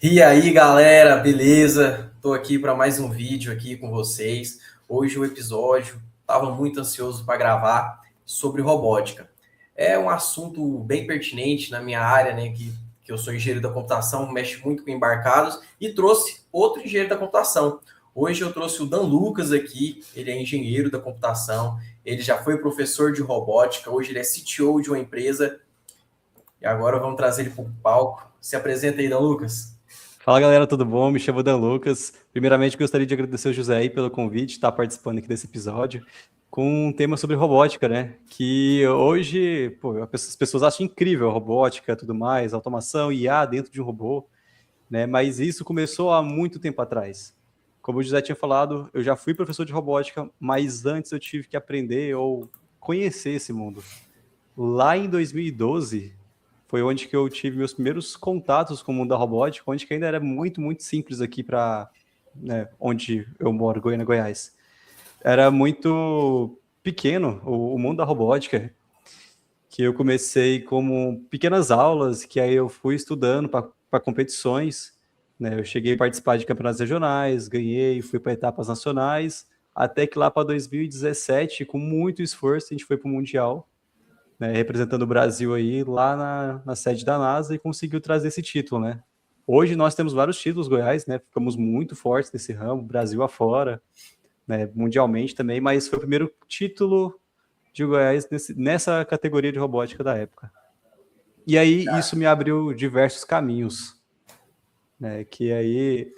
E aí, galera, beleza? Tô aqui para mais um vídeo aqui com vocês. Hoje o episódio estava muito ansioso para gravar sobre robótica. É um assunto bem pertinente na minha área, né? Que eu sou engenheiro da computação, mexo muito com embarcados e trouxe outro engenheiro da computação. Hoje eu trouxe o Dan Lucas aqui, ele é engenheiro da computação, ele já foi professor de robótica, hoje ele é CTO de uma empresa e agora vamos trazer ele para o palco. Se apresenta aí, Dan Lucas. Fala galera, tudo bom? Me chamo Dan Lucas. Primeiramente, gostaria de agradecer ao José aí pelo convite, estar participando aqui desse episódio com um tema sobre robótica, né? Que hoje, pô, as pessoas acham incrível a robótica, tudo mais, automação, IA dentro de um robô, né? Mas isso começou há muito tempo atrás. Como o José tinha falado, eu já fui professor de robótica, mas antes eu tive que aprender ou conhecer esse mundo. Lá em 2012, foi onde que eu tive meus primeiros contatos com o mundo da robótica, onde que ainda era muito, muito simples aqui para, né, onde eu moro, Goiânia, Goiás. Era muito pequeno o mundo da robótica, que eu comecei como pequenas aulas, que aí eu fui estudando para competições, né? Eu cheguei a participar de campeonatos regionais, ganhei, fui para etapas nacionais, até que lá para 2017, com muito esforço, a gente foi para o Mundial, né, representando o Brasil aí lá na sede da NASA e conseguiu trazer esse título, né? Hoje nós temos vários títulos Goiás, né? Ficamos muito fortes nesse ramo, Brasil afora, né? Mundialmente também, mas foi o primeiro título de Goiás nessa categoria de robótica da época. E aí isso me abriu diversos caminhos, né? Que aí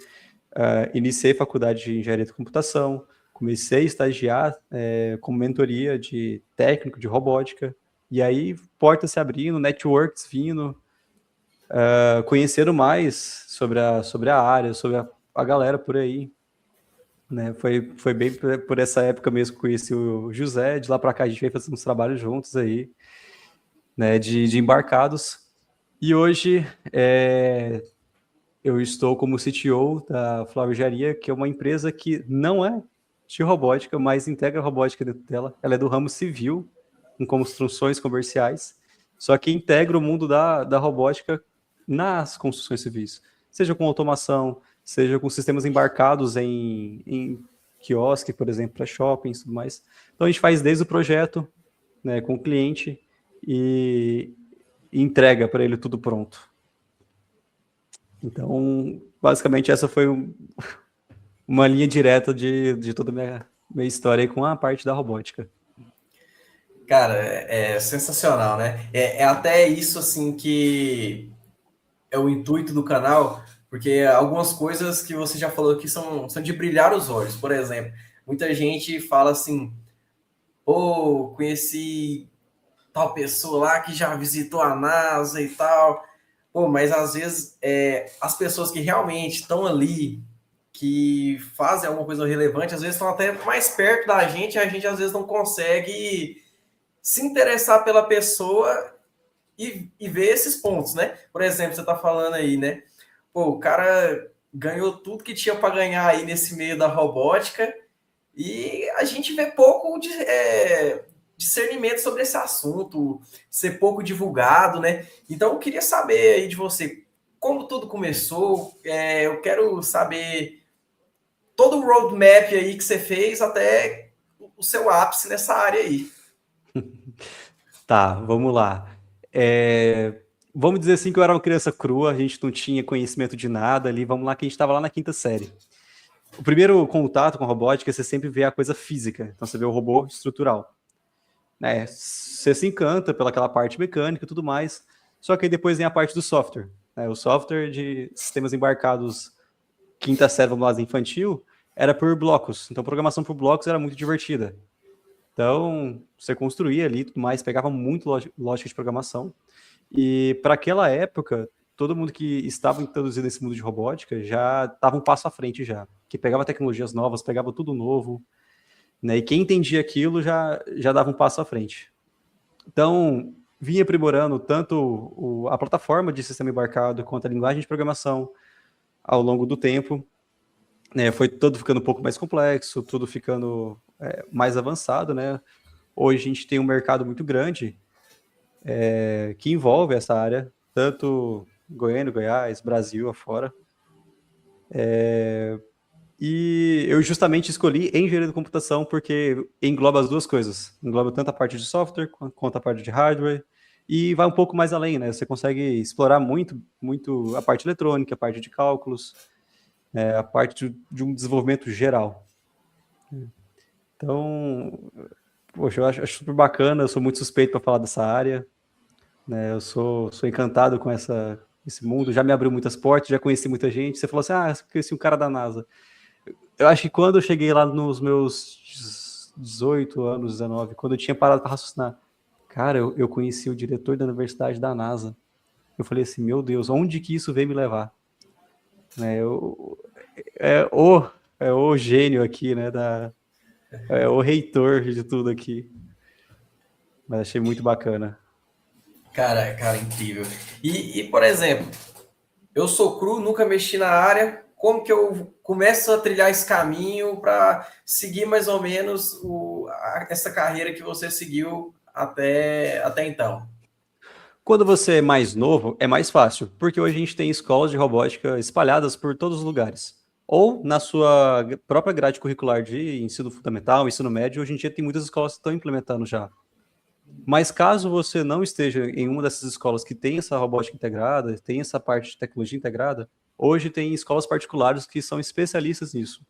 iniciei faculdade de engenharia de computação, comecei a estagiar com mentoria de técnico de robótica, e aí portas se abrindo, networks vindo, conhecendo mais sobre a área, sobre a galera por aí. Né? Foi bem por essa época mesmo que conheci o José, de lá para cá a gente veio fazendo uns trabalhos juntos aí, né, de embarcados. E hoje eu estou como CTO da Flaujaria, que é uma empresa que não é de robótica, mas integra robótica dentro dela. Ela é do ramo civil, com construções comerciais, só que integra o mundo da robótica nas construções civis, seja com automação, seja com sistemas embarcados em quiosque, por exemplo, para shoppings e tudo mais. Então a gente faz desde o projeto, né, com o cliente e entrega para ele tudo pronto. Então, basicamente, essa foi uma linha direta de toda a minha história com a parte da robótica. Cara, é sensacional, né? É até isso assim que é o intuito do canal, porque algumas coisas que você já falou aqui são de brilhar os olhos. Por exemplo, muita gente fala assim, pô, conheci tal pessoa lá que já visitou a NASA e tal. Pô, mas às vezes as pessoas que realmente estão ali, que fazem alguma coisa relevante, às vezes estão até mais perto da gente, e a gente às vezes não consegue se interessar pela pessoa e ver esses pontos, né? Por exemplo, você está falando aí, né? Pô, o cara ganhou tudo que tinha para ganhar aí nesse meio da robótica e a gente vê pouco discernimento sobre esse assunto, ser pouco divulgado, né? Então eu queria saber aí de você como tudo começou. Eu quero saber todo o roadmap aí que você fez até o seu ápice nessa área aí. Tá, vamos lá. Vamos dizer assim que eu era uma criança crua, a gente não tinha conhecimento de nada ali, vamos lá que a gente estava lá na quinta série. O primeiro contato com a robótica, você sempre vê a coisa física, então você vê o robô estrutural. Né? Você se encanta pelaquela parte mecânica e tudo mais, só que aí depois vem a parte do software. Né? O software de sistemas embarcados quinta série, vamos lá, infantil, era por blocos. Então, programação por blocos era muito divertida. Então, você construía ali tudo mais, pegava muito lógica de programação. E para aquela época, todo mundo que estava introduzido nesse mundo de robótica já estava um passo à frente já. Que pegava tecnologias novas, pegava tudo novo, né? E quem entendia aquilo já dava um passo à frente. Então, vinha aprimorando tanto a plataforma de sistema embarcado quanto a linguagem de programação ao longo do tempo, né, foi tudo ficando um pouco mais complexo, tudo ficando mais avançado, né? Hoje a gente tem um mercado muito grande que envolve essa área, tanto Goiânia, Goiás, Brasil afora. E eu justamente escolhi engenharia da computação porque engloba as duas coisas. Engloba tanto a parte de software quanto a parte de hardware. E vai um pouco mais além, né? Você consegue explorar muito a parte eletrônica, a parte de cálculos, a parte de um desenvolvimento geral. Então, poxa, eu acho super bacana, eu sou muito suspeito para falar dessa área, né? Eu sou encantado com esse mundo, já me abriu muitas portas, já conheci muita gente. Você falou assim, eu conheci um cara da NASA. Eu acho que quando eu cheguei lá nos meus 18 anos, 19, quando eu tinha parado para raciocinar, cara, eu conheci o diretor da universidade da NASA. Eu falei assim, meu Deus, onde que isso veio me levar? Né, é, o, é o gênio aqui, né? É o reitor de tudo aqui. Mas achei muito bacana. Cara, incrível. Por exemplo, eu sou cru, nunca mexi na área. Como que eu começo a trilhar esse caminho para seguir mais ou menos essa carreira que você seguiu até então? Quando você é mais novo, é mais fácil, porque hoje a gente tem escolas de robótica espalhadas por todos os lugares. Ou na sua própria grade curricular de ensino fundamental, ensino médio, hoje em dia tem muitas escolas que estão implementando já. Mas caso você não esteja em uma dessas escolas que tem essa robótica integrada, tem essa parte de tecnologia integrada, hoje tem escolas particulares que são especialistas nisso.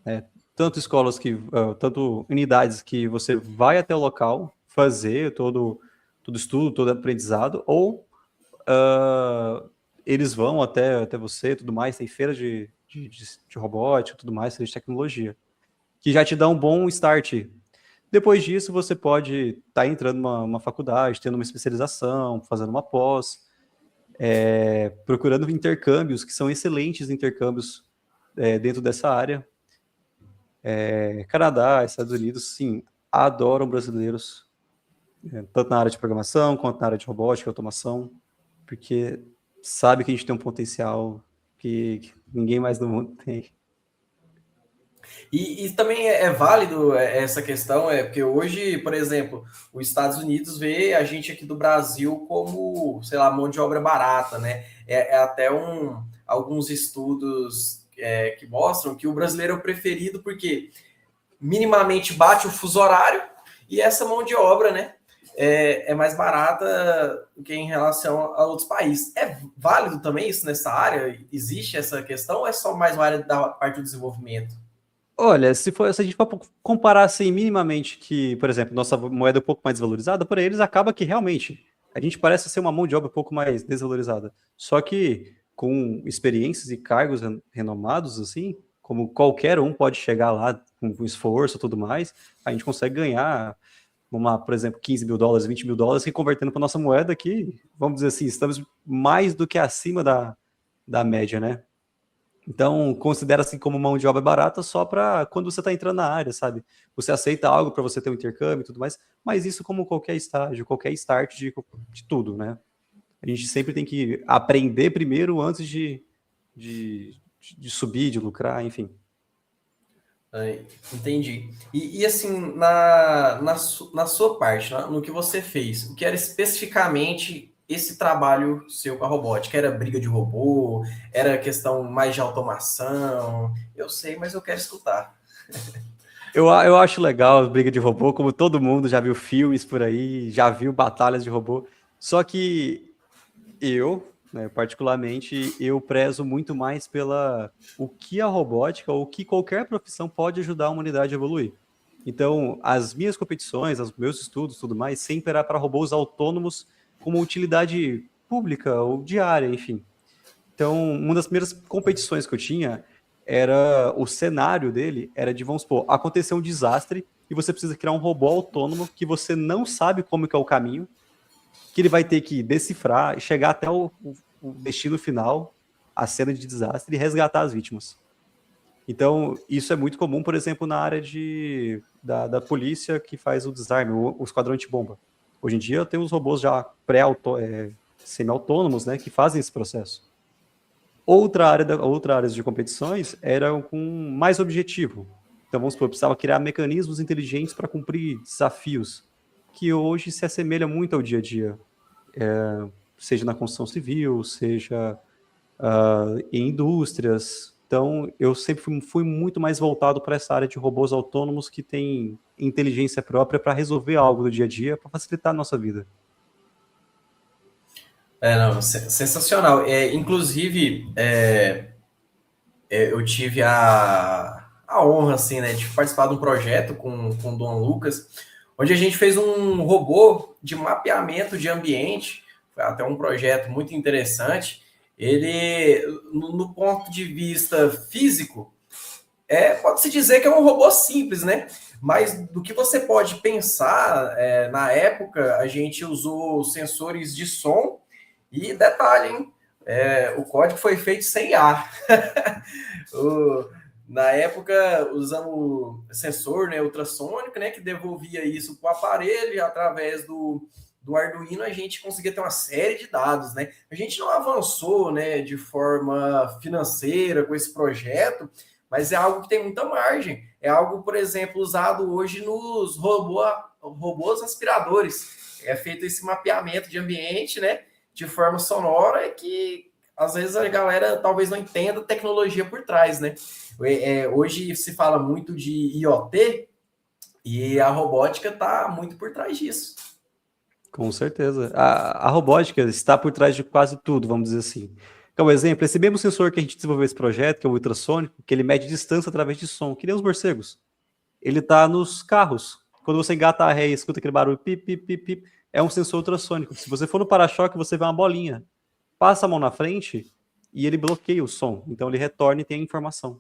Né? Tanto unidades que você vai até o local fazer todo estudo, todo aprendizado, ou eles vão até você, tudo mais, tem feira de robótica, tudo mais, feira de tecnologia, que já te dá um bom start. Depois disso, você pode estar entrando numa faculdade, tendo uma especialização, fazendo uma pós, procurando intercâmbios, que são excelentes intercâmbios dentro dessa área. Canadá, Estados Unidos, sim, adoram brasileiros, tanto na área de programação, quanto na área de robótica, automação, porque sabe que a gente tem um potencial que ninguém mais no mundo tem. E também é válido essa questão, porque hoje, por exemplo, os Estados Unidos vê a gente aqui do Brasil como, sei lá, mão de obra barata, né? É até alguns estudos que mostram que o brasileiro é o preferido porque minimamente bate o fuso horário e essa mão de obra, né? É mais barata do que em relação a outros países. É válido também isso nessa área? Existe essa questão ou é só mais uma área da parte do desenvolvimento? Olha, se a gente for comparar assim minimamente que, por exemplo, nossa moeda é um pouco mais desvalorizada, para eles acaba que realmente a gente parece ser uma mão de obra um pouco mais desvalorizada. Só que com experiências e cargos renomados assim, como qualquer um pode chegar lá com esforço e tudo mais, a gente consegue ganhar por exemplo, 15 mil dólares, 20 mil dólares, que convertendo para nossa moeda aqui, vamos dizer assim, estamos mais do que acima da média, né? Então, considera assim como mão de obra barata só para quando você está entrando na área, sabe? Você aceita algo para você ter um intercâmbio e tudo mais, mas isso como qualquer estágio, qualquer start de tudo, né? A gente sempre tem que aprender primeiro antes de subir, de lucrar, enfim. Entendi. Assim, na sua parte, no que você fez, o que era especificamente esse trabalho seu com a robótica? Era briga de robô? Era questão mais de automação? Eu sei, mas eu quero escutar. Eu acho legal a briga de robô, como todo mundo já viu filmes por aí, já viu batalhas de robô. Só que né, particularmente, eu prezo muito mais pela o que a robótica ou o que qualquer profissão pode ajudar a humanidade a evoluir. Então, as minhas competições, os meus estudos, tudo mais, sempre era para robôs autônomos como utilidade pública ou diária, enfim. Então, uma das primeiras competições que eu tinha era o cenário dele era de, vamos supor, aconteceu um desastre e você precisa criar um robô autônomo que você não sabe como que é o caminho, que ele vai ter que decifrar e chegar até o destino final, a cena de desastre, e resgatar as vítimas. Então, isso é muito comum, por exemplo, na área da polícia que faz o desarme, o esquadrão antibomba. Hoje em dia tem os robôs já semi-autônomos, né, que fazem esse processo. Outra área de competições era com mais objetivo. Então, vamos supor, precisava criar mecanismos inteligentes para cumprir desafios que hoje se assemelha muito ao dia a dia, seja na construção civil, seja em indústrias, Então, eu sempre fui muito mais voltado para essa área de robôs autônomos que têm inteligência própria para resolver algo do dia a dia, para facilitar a nossa vida. Não, sensacional. Inclusive, eu tive a honra, assim, né, de participar de um projeto com o Dom Lucas, onde a gente fez um robô de mapeamento de ambiente. Foi até um projeto muito interessante. Ele, no ponto de vista físico, pode-se dizer que é um robô simples, né? Mas do que você pode pensar, na época, a gente usou sensores de som e detalhe, hein? O código foi feito sem ar. Na época, usamos sensor, né, ultrassônico, né, que devolvia isso para o aparelho e através do Arduino a gente conseguia ter uma série de dados, né? A gente não avançou, né, de forma financeira com esse projeto, mas é algo que tem muita margem. É algo, por exemplo, usado hoje nos robôs aspiradores. É feito esse mapeamento de ambiente, né, de forma sonora, que às vezes a galera talvez não entenda a tecnologia por trás, né? Hoje se fala muito de IoT e a robótica está muito por trás disso. Com certeza. A robótica está por trás de quase tudo, vamos dizer assim. Então, um exemplo, esse mesmo sensor que a gente desenvolveu esse projeto, que é o ultrassônico, que ele mede distância através de som, que nem os morcegos. Ele está nos carros. Quando você engata a ré e escuta aquele barulho, pip, pip, pip, pip, é um sensor ultrassônico. Se você for no para-choque, você vê uma bolinha. Passa a mão na frente e ele bloqueia o som. Então ele retorna e tem a informação.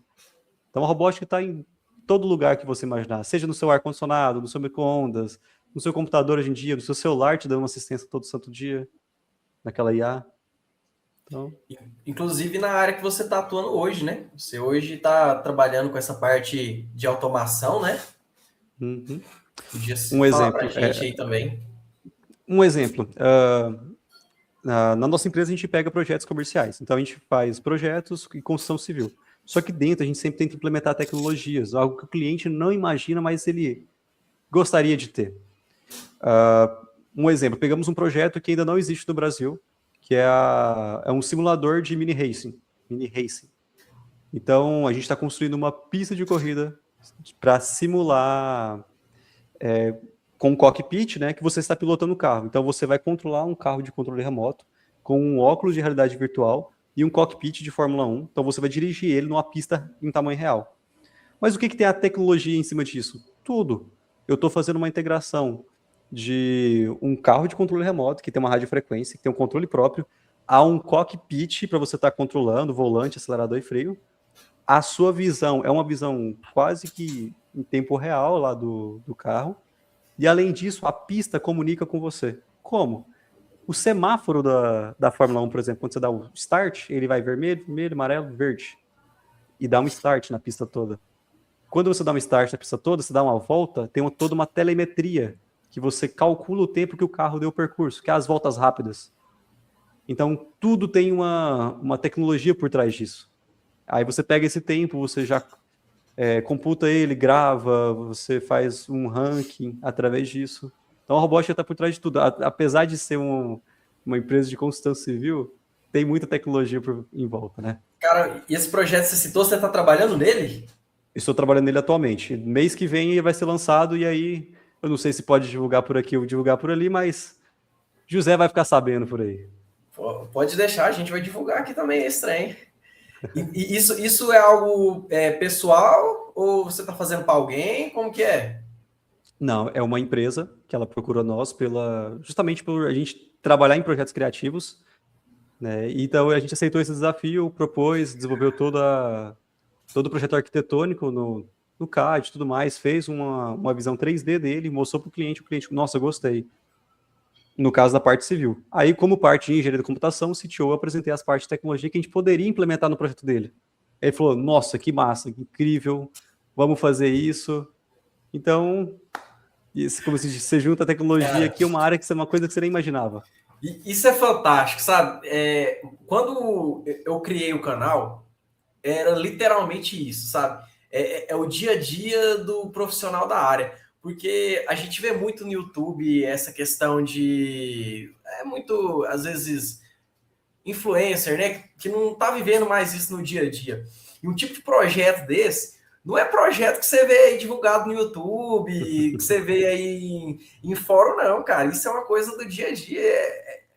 Então a robótica está em todo lugar que você imaginar, seja no seu ar-condicionado, no seu micro-ondas, no seu computador hoje em dia, no seu celular te dando uma assistência todo santo dia, naquela IA. Então... Inclusive na área que você está atuando hoje, né? Você hoje está trabalhando com essa parte de automação, né? Uhum. Podia Um falar para a exemplo, gente aí também. Na nossa empresa a gente pega projetos comerciais, então a gente faz projetos e construção civil. Só que dentro a gente sempre tenta implementar tecnologias, algo que o cliente não imagina, mas ele gostaria de ter. Um exemplo, pegamos um projeto que ainda não existe no Brasil, que é um simulador de mini racing. Então, a gente está construindo uma pista de corrida para simular com um cockpit, né, que você está pilotando o carro. Então, você vai controlar um carro de controle remoto com um óculos de realidade virtual e um cockpit de Fórmula 1. Então, você vai dirigir ele numa pista em tamanho real. Mas o que tem a tecnologia em cima disso? Tudo. Eu estou fazendo uma integração de um carro de controle remoto, que tem uma radiofrequência, que tem um controle próprio, a um cockpit para você estar controlando volante, acelerador e freio. A sua visão é uma visão quase que em tempo real lá do carro. E além disso, a pista comunica com você. Como? O semáforo da Fórmula 1, por exemplo, quando você dá o start, ele vai vermelho, vermelho, amarelo, verde. E dá um start na pista toda. Quando você dá um start na pista toda, você dá uma volta, tem toda uma telemetria que você calcula o tempo que o carro deu o percurso, que é as voltas rápidas. Então, tudo tem uma tecnologia por trás disso. Aí você pega esse tempo, você já computa ele, grava, você faz um ranking através disso. Então, a robótica está por trás de tudo. Apesar de ser uma empresa de construção civil, tem muita tecnologia em volta, né? Cara, e esse projeto que você citou, você está trabalhando nele? Estou trabalhando nele atualmente. Mês que vem ele vai ser lançado e aí eu não sei se pode divulgar por aqui ou divulgar por ali, mas José vai ficar sabendo por aí. Pode deixar, a gente vai divulgar aqui também esse trem. E isso é algo pessoal ou você está fazendo para alguém? Como que é? Não, é uma empresa que ela procura nós justamente por a gente trabalhar em projetos criativos, né? Então a gente aceitou esse desafio, propôs, desenvolveu todo o projeto arquitetônico no CAD e tudo mais, fez uma visão 3D dele, mostrou para o cliente, nossa, gostei. No caso da parte civil. Aí, como parte de engenharia da computação, o CTO, eu apresentei as partes de tecnologia que a gente poderia implementar no projeto dele. Ele falou, nossa, que massa, que incrível, vamos fazer isso. Então, isso, como se diz, você junta a tecnologia aqui, uma área que é uma coisa que você nem imaginava. Isso é fantástico, sabe? Quando eu criei o canal, era literalmente isso, sabe? É o dia a dia do profissional da área. Porque a gente vê muito no YouTube essa questão de. É muito, às vezes, influencer, né, que não está vivendo mais isso no dia a dia. E um tipo de projeto desse não é projeto que você vê aí divulgado no YouTube, que você vê aí em fórum, não, cara. Isso é uma coisa do dia a dia,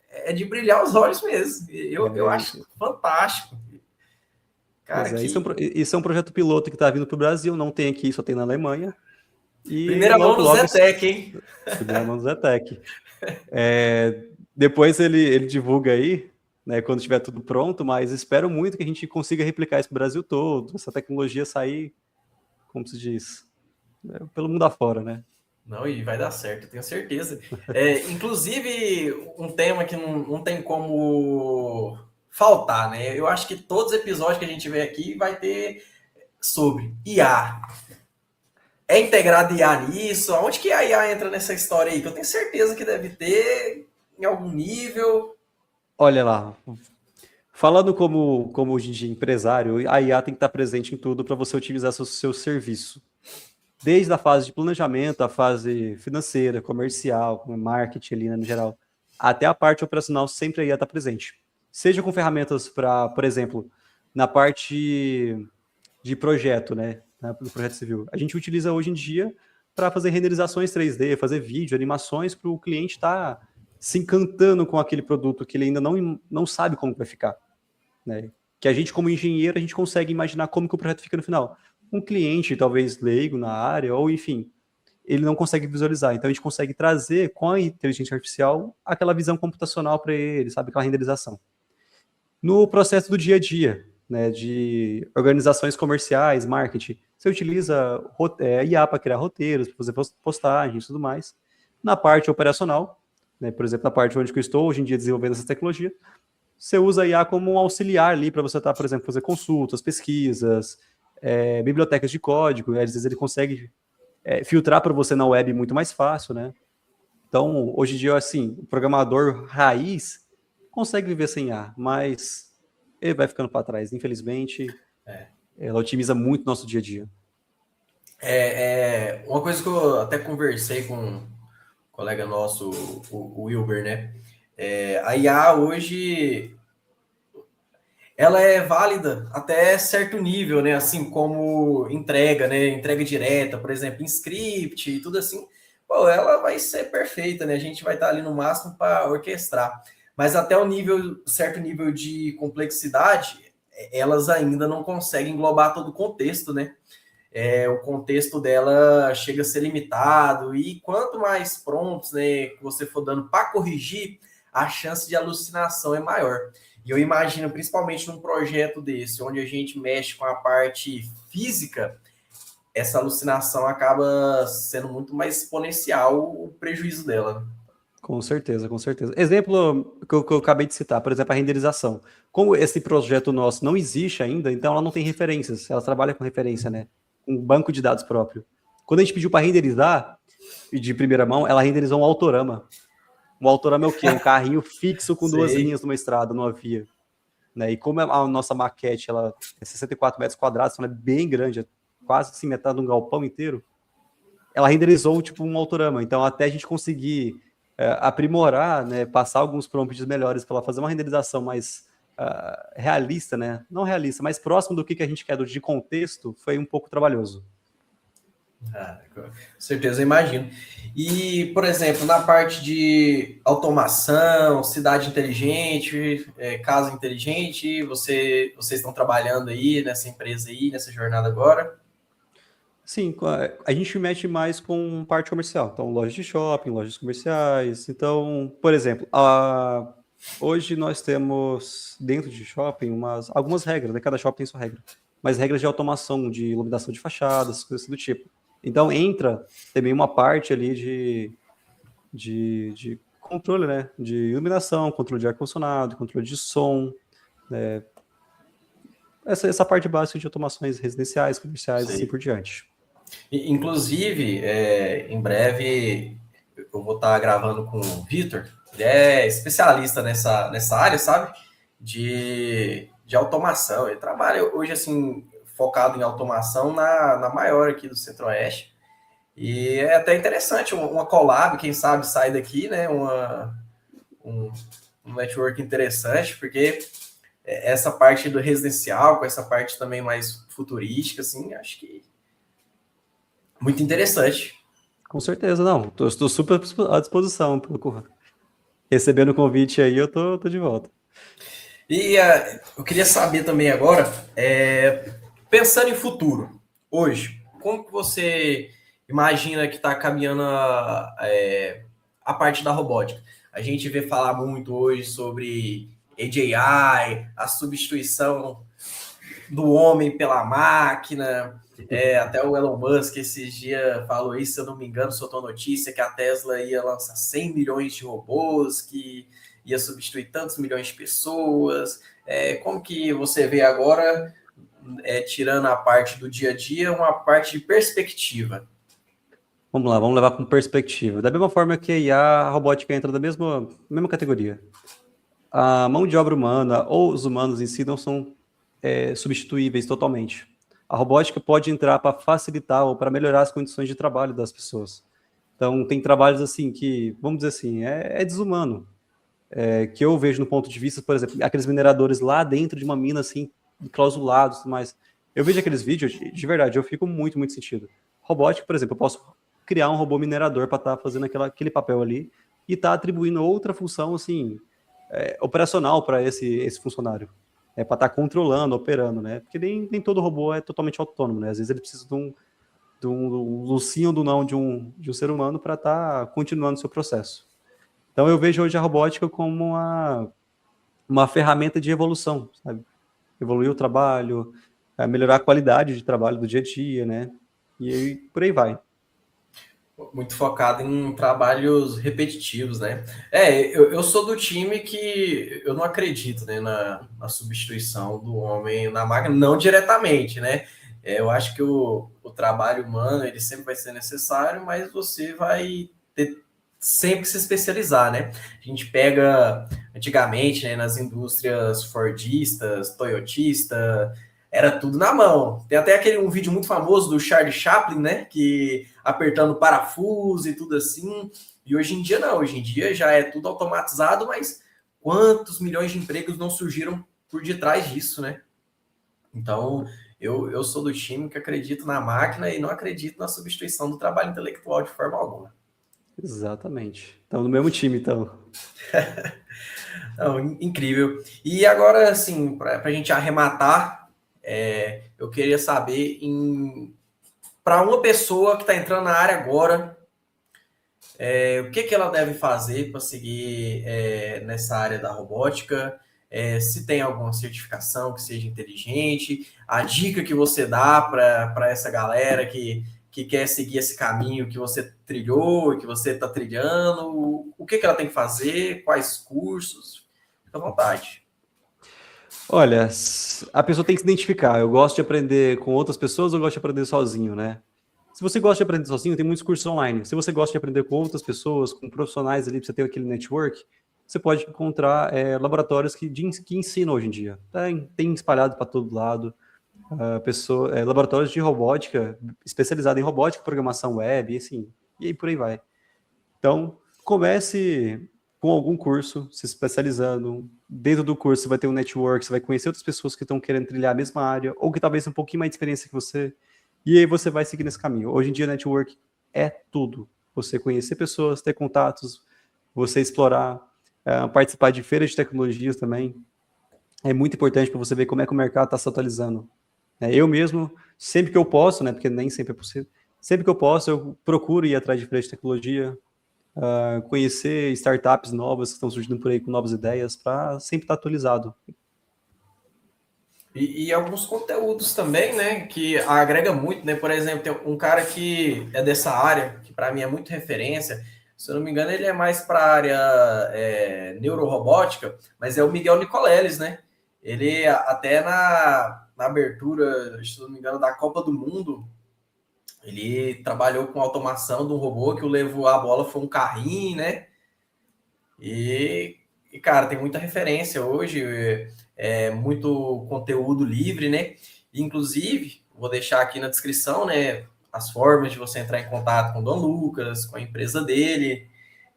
é de brilhar os olhos mesmo. Eu acho fantástico. Cara, Pois é, isso é um projeto piloto que está vindo para o Brasil, não tem aqui, só tem na Alemanha. E primeira mão logo, do logo. Zetec, hein? Primeira mão do Zetec. Depois ele divulga aí, né, quando estiver tudo pronto, mas espero muito que a gente consiga replicar isso para o Brasil todo, essa tecnologia sair, como se diz, pelo mundo afora, né? Não, e vai dar certo, eu tenho certeza. Inclusive, um tema que não tem como faltar, né? Eu acho que todos os episódios que a gente vê aqui vai ter sobre IA. É integrado IA nisso? Onde que a IA entra nessa história aí? Que eu tenho certeza que deve ter em algum nível. Olha lá, falando como hoje em dia empresário, a IA tem que estar presente em tudo para você otimizar seu serviço. Desde a fase de planejamento, a fase financeira, comercial, marketing ali, né, no geral, até a parte operacional, sempre a IA está presente. Seja com ferramentas para, por exemplo, na parte de projeto, né, no projeto civil. A gente utiliza hoje em dia para fazer renderizações 3D, fazer vídeo, animações para o cliente estar se encantando com aquele produto que ele ainda não sabe como vai ficar, né? Que a gente, como engenheiro, a gente consegue imaginar como que o projeto fica no final. Um cliente, talvez leigo na área, ou enfim, ele não consegue visualizar. Então a gente consegue trazer com a inteligência artificial aquela visão computacional para ele, sabe, aquela renderização. No processo do dia a dia, né, de organizações comerciais, marketing, você utiliza IA para criar roteiros, para fazer postagens e tudo mais. Na parte operacional, né, por exemplo, na parte onde eu estou hoje em dia desenvolvendo essa tecnologia, você usa a IA como um auxiliar ali para você estar, por exemplo, fazer consultas, pesquisas, bibliotecas de código, às vezes ele consegue filtrar para você na web muito mais fácil, né? Então, hoje em dia, assim, o programador raiz consegue viver sem IA, mas ele vai ficando para trás, infelizmente. Ela otimiza muito nosso dia a dia. Uma coisa que eu até conversei com um colega nosso, o Wilber, né? A IA hoje ela é válida até certo nível, né? Assim como entrega, né? Entrega direta, por exemplo, em script e tudo assim. Pô, ela vai ser perfeita, né? A gente vai estar ali no máximo para orquestrar. Mas até o certo nível de complexidade, elas ainda não conseguem englobar todo o contexto, né? O contexto dela chega a ser limitado, e quanto mais prompts, né, que você for dando para corrigir, a chance de alucinação é maior. E eu imagino, principalmente num projeto desse, onde a gente mexe com a parte física, essa alucinação acaba sendo muito mais exponencial o prejuízo dela. Com certeza, com certeza. Exemplo que eu acabei de citar, por exemplo, a renderização. Como esse projeto nosso não existe ainda, então ela não tem referências, ela trabalha com referência, né? Um banco de dados próprio. Quando a gente pediu para renderizar, de primeira mão, ela renderizou um autorama. Um autorama é o quê? Um carrinho fixo com duas linhas numa estrada, numa via. Né? E como a nossa maquete ela é 64 metros quadrados, então ela é bem grande, é quase assim, metade de um galpão inteiro, ela renderizou tipo um autorama. Então, até a gente conseguir aprimorar, né, passar alguns prompts melhores para ela fazer uma renderização mais realista, né? Não realista, mais próximo do que a gente quer de contexto, foi um pouco trabalhoso. Com certeza, eu imagino. E, por exemplo, na parte de automação, cidade inteligente, casa inteligente, vocês estão trabalhando aí nessa empresa aí, nessa jornada agora? Sim, a gente mexe mais com parte comercial. Então, lojas de shopping, lojas comerciais. Então, por exemplo, hoje nós temos dentro de shopping algumas regras, né? Cada shopping tem sua regra. Mas regras de automação, de iluminação de fachadas, coisas do tipo. Então, entra também uma parte ali de controle, né? De iluminação, controle de ar-condicionado, controle de som, né? Essa parte básica de automações residenciais, comerciais e assim por diante. Inclusive, em breve, eu vou estar gravando com o Vitor. Ele é especialista nessa área, sabe? De automação. Ele trabalha hoje, assim, focado em automação na maior aqui do Centro-Oeste. E é até interessante uma collab, quem sabe sai daqui, né? um network interessante, porque essa parte do residencial, com essa parte também mais futurística, assim, acho que muito interessante. Com certeza, não. Estou super à disposição. Recebendo o convite aí, eu tô de volta. E eu queria saber também agora, pensando em futuro, hoje, como que você imagina que está caminhando a parte da robótica? A gente vê falar muito hoje sobre AGI, a substituição do homem pela máquina. Até o Elon Musk esses dias falou isso, se eu não me engano, soltou notícia que a Tesla ia lançar 100 milhões de robôs, que ia substituir tantos milhões de pessoas. Como que você vê agora, tirando a parte do dia a dia, uma parte de perspectiva? Vamos lá, vamos levar com perspectiva. Da mesma forma que a IA, a robótica entra da mesma categoria. A mão de obra humana ou os humanos em si não são substituíveis totalmente. A robótica pode entrar para facilitar ou para melhorar as condições de trabalho das pessoas. Então, tem trabalhos assim que, vamos dizer assim, é desumano. Que eu vejo no ponto de vista, por exemplo, aqueles mineradores lá dentro de uma mina, assim, enclausulados, mas eu vejo aqueles vídeos, de verdade, eu fico muito, muito sentido. Robótica, por exemplo, eu posso criar um robô minerador para estar fazendo aquele papel ali e estar atribuindo outra função, assim, operacional para esse funcionário. Para estar controlando, operando, né? Porque nem todo robô é totalmente autônomo, né? Às vezes ele precisa do sim ou do não de um ser humano para estar continuando o seu processo. Então eu vejo hoje a robótica como uma ferramenta de evolução, sabe? Evoluir o trabalho, melhorar a qualidade de trabalho do dia a dia, né? E aí, por aí vai. Muito focado em trabalhos repetitivos, né? Eu sou do time que eu não acredito, né, na substituição do homem na máquina, não diretamente, né? Eu acho que o trabalho humano ele sempre vai ser necessário, mas você vai ter sempre que se especializar, né? A gente pega antigamente, né, nas indústrias fordistas, toyotistas, era tudo na mão. Tem até um vídeo muito famoso do Charlie Chaplin, né? Que apertando parafuso e tudo assim. E hoje em dia não, hoje em dia já é tudo automatizado, mas quantos milhões de empregos não surgiram por detrás disso, né? Então, eu sou do time que acredito na máquina e não acredito na substituição do trabalho intelectual de forma alguma. Exatamente. Então, no mesmo time, então. Não, incrível. E agora, assim, para a gente arrematar, eu queria saber para uma pessoa que está entrando na área agora, o que ela deve fazer para seguir nessa área da robótica? Se tem alguma certificação que seja inteligente, a dica que você dá para essa galera que quer seguir esse caminho que você trilhou e que você está trilhando, o que ela tem que fazer, quais cursos? Fica à vontade. Olha, a pessoa tem que se identificar. Eu gosto de aprender com outras pessoas ou gosto de aprender sozinho, né? Se você gosta de aprender sozinho, tem muitos cursos online. Se você gosta de aprender com outras pessoas, com profissionais ali, pra você ter aquele network, você pode encontrar laboratórios que ensinam hoje em dia. Tem espalhado para todo lado. Laboratórios de robótica, especializado em robótica, programação web, e aí por aí vai. Então, comece com algum curso, se especializando. Dentro do curso, você vai ter um network, você vai conhecer outras pessoas que estão querendo trilhar a mesma área, ou que talvez tenham um pouquinho mais de experiência que você, e aí você vai seguir nesse caminho. Hoje em dia, network é tudo. Você conhecer pessoas, ter contatos, você explorar, participar de feiras de tecnologias também. É muito importante para você ver como é que o mercado está se atualizando. Eu mesmo, sempre que eu posso, né, porque nem sempre é possível, sempre que eu posso, eu procuro ir atrás de feiras de tecnologia, conhecer startups novas que estão surgindo por aí com novas ideias, para sempre estar atualizado. E alguns conteúdos também, né, que agrega muito, né? Por exemplo, tem um cara que é dessa área, que para mim é muito referência. Se eu não me engano, ele é mais para a área neurorobótica, mas é o Miguel Nicoleles, né? Ele até na abertura, se eu não me engano, da Copa do Mundo, ele trabalhou com automação de um robô que o levou a bola foi um carrinho, né? Cara, tem muita referência hoje, muito conteúdo livre, né? Inclusive, vou deixar aqui na descrição, né, as formas de você entrar em contato com o Dom Lucas, com a empresa dele.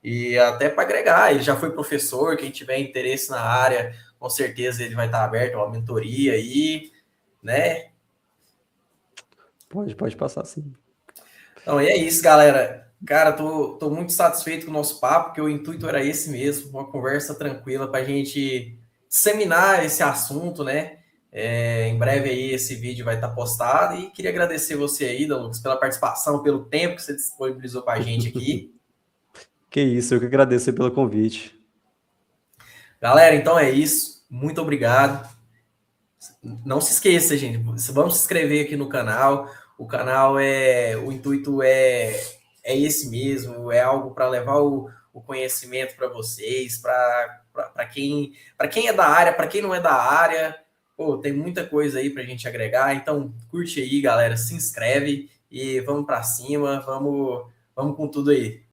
E até para agregar, ele já foi professor, quem tiver interesse na área, com certeza ele vai estar aberto a uma mentoria aí, né? Pode passar, sim. Então, e é isso, galera. Cara, tô muito satisfeito com o nosso papo, porque o intuito era esse mesmo, uma conversa tranquila para a gente disseminar esse assunto, né? Em breve aí esse vídeo vai estar postado e queria agradecer você aí, Lucas, pela participação, pelo tempo que você disponibilizou para a gente aqui. Que isso, eu que agradeço aí pelo convite. Galera, então é isso. Muito obrigado. Não se esqueça, gente. Vamos se inscrever aqui no canal. O canal o intuito é esse mesmo. É algo para levar o conhecimento para vocês, para quem é da área, para quem não é da área. Pô, tem muita coisa aí para a gente agregar. Então curte aí, galera. Se inscreve e vamos para cima. Vamos com tudo aí.